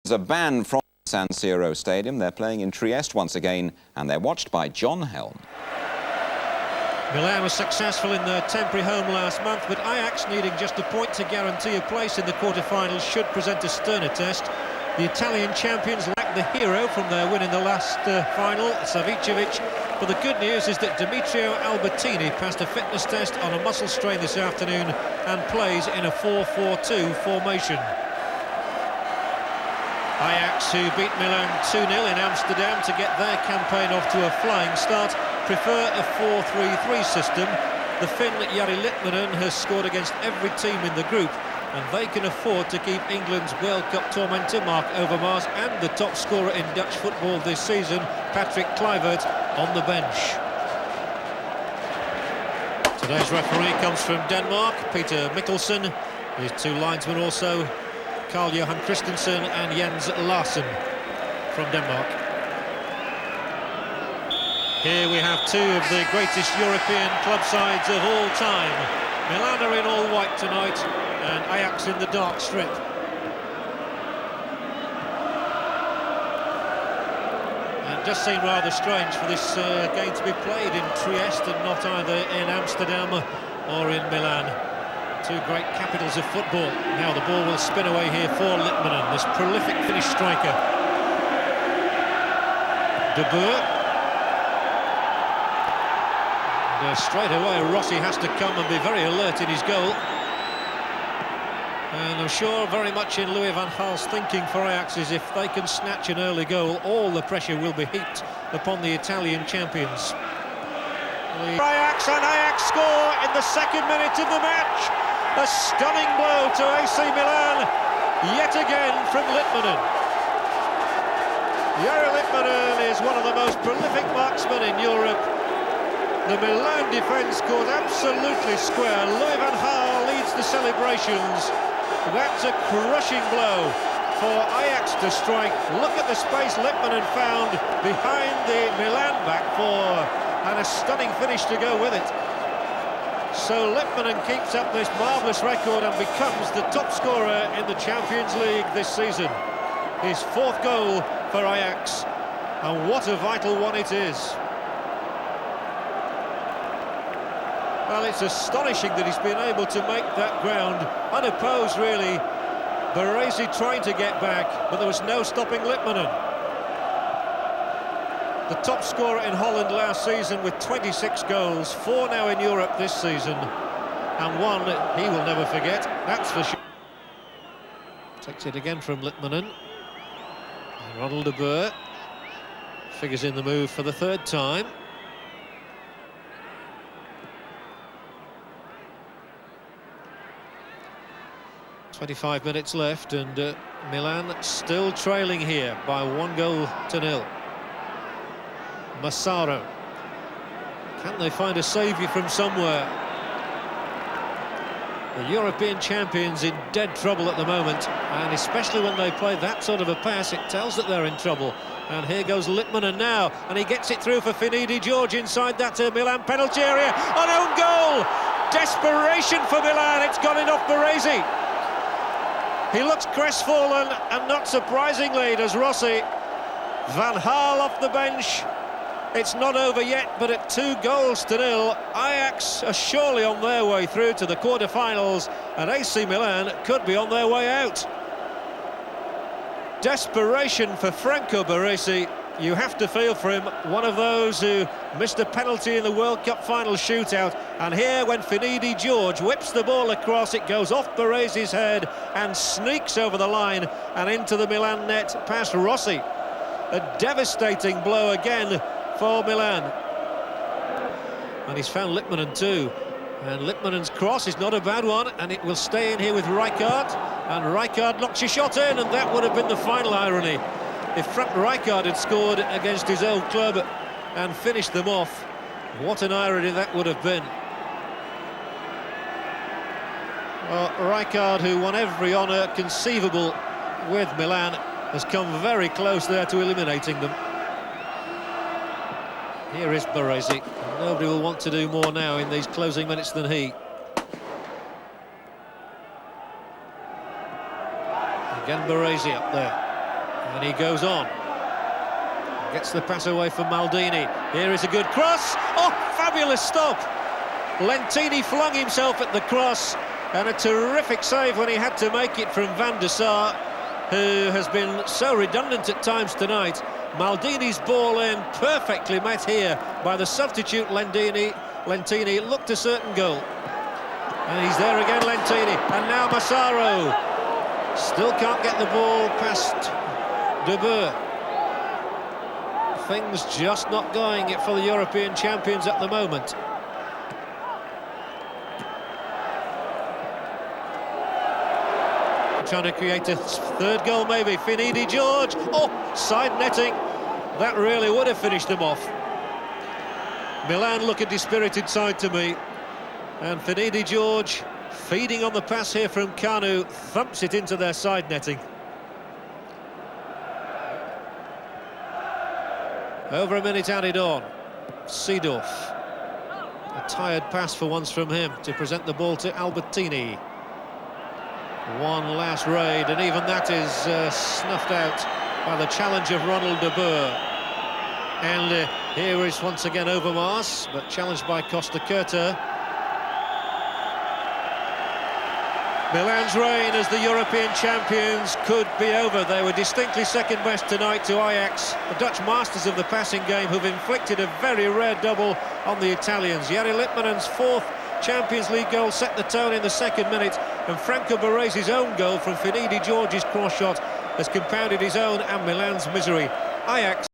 There's a ban from San Siro Stadium. They're playing in Trieste once again, and they're watched by John Helm. Milan was successful in their temporary home last month, but Ajax, needing just a point to guarantee a place in the quarter-finals, should present a sterner test. The Italian champions lacked the hero from their win in the last final, Savicevic. But the good news is that Demetrio Albertini passed a fitness test on a muscle strain this afternoon and plays in a 4-4-2 formation. Ajax, who beat Milan 2-0 in Amsterdam to get their campaign off to a flying start, prefer a 4-3-3 system. The Finn Jari Litmanen has scored against every team in the group, and they can afford to keep England's World Cup tormentor Mark Overmars and the top scorer in Dutch football this season, Patrick Kluivert, on the bench. Today's referee comes from Denmark, Peter Mikkelsen. His two linesmen also, Carl-Johan Christensen and Jens Larsen from Denmark. Here we have two of the greatest European club sides of all time. Milan are in all white tonight, and Ajax in the dark strip. And it does seem rather strange for this game to be played in Trieste and not either in Amsterdam or in Milan. Two great capitals of football. Now the ball will spin away here for Litmanen, this prolific Finnish striker. De Boer. And straight away Rossi has to come and be very alert in his goal. And I'm sure very much in Louis van Gaal's thinking for Ajax is if they can snatch an early goal, all the pressure will be heaped upon the Italian champions. Ajax, and Ajax score in the second minute of the match. A stunning blow to AC Milan, yet again from Litmanen. Jari Litmanen is one of the most prolific marksmen in Europe. The Milan defence goes absolutely square. Louis van Gaal leads the celebrations. That's a crushing blow for Ajax to strike. Look at the space Litmanen found behind the Milan back four, and a stunning finish to go with it. So Litmanen keeps up this marvellous record and becomes the top scorer in the Champions League this season. His fourth goal for Ajax, and what a vital one it is. Well, it's astonishing that he's been able to make that ground unopposed, really. Baresi trying to get back, but there was no stopping Litmanen. The top scorer in Holland last season with 26 goals, 4 now in Europe this season, and one he will never forget, that's for sure. Takes it again from Litmanen. And Ronald de Boer figures in the move for the third time. .25 minutes left, and Milan still trailing here by 1-0. Massaro. Can they find a saviour from somewhere? The European champions in dead trouble at the moment, and especially when they play that sort of a pass, it tells that they're in trouble. And here goes Litmanen now, and he gets it through for Finidi George inside that Milan penalty area. An own goal! Desperation for Milan, it's gone in off Baresi. He looks crestfallen, and not surprisingly does Rossi. Van Gaal off the bench. It's not over yet, but at 2-0, Ajax are surely on their way through to the quarter-finals, and AC Milan could be on their way out. Desperation for Franco Baresi. You have to feel for him, one of those who missed a penalty in the World Cup final shootout. And here, when Finidi George whips the ball across, it goes off Baresi's head and sneaks over the line and into the Milan net past Rossi. A devastating blow again for Milan. And he's found Litmanen too. And Litmanen's cross is not a bad one, and it will stay in here with Rijkaard. And Rijkaard knocks a shot in, and that would have been the final irony. If Frank Rijkaard had scored against his old club and finished them off, what an irony that would have been. Well, Rijkaard, who won every honour conceivable with Milan, has come very close there to eliminating them. Here is Baresi. Nobody will want to do more now in these closing minutes than he. Again Baresi up there. And he goes on. Gets the pass away from Maldini. Here is a good cross. Oh, fabulous stop. Lentini flung himself at the cross, and a terrific save when he had to make it from Van der Sar, who has been so redundant at times tonight. Maldini's ball in, perfectly met here by the substitute Lentini. Lentini looked a certain goal. And he's there again, Lentini. And now Massaro. Still can't get the ball past De Boer. Things just not going for the European champions at the moment. Trying to create a third goal, maybe. Finidi George. Oh, side netting. That really would have finished them off. Milan look a dispirited side to me. And Finidi George, feeding on the pass here from Kanu, thumps it into their side netting. Over a minute added on. Seedorf. A tired pass for once from him to present the ball to Albertini. One last raid, and even that is snuffed out by the challenge of Ronald De Boer. And here is once again Overmars, but challenged by Costa Curta. Milan's reign as the European champions could be over. They were distinctly second best tonight to Ajax, the Dutch masters of the passing game, who've inflicted a very rare double on the Italians. Jari Lippmannen's fourth Champions League goal set the tone in the second minute, and Franco Baresi's own goal from Finidi George's cross shot has compounded his own and Milan's misery. Ajax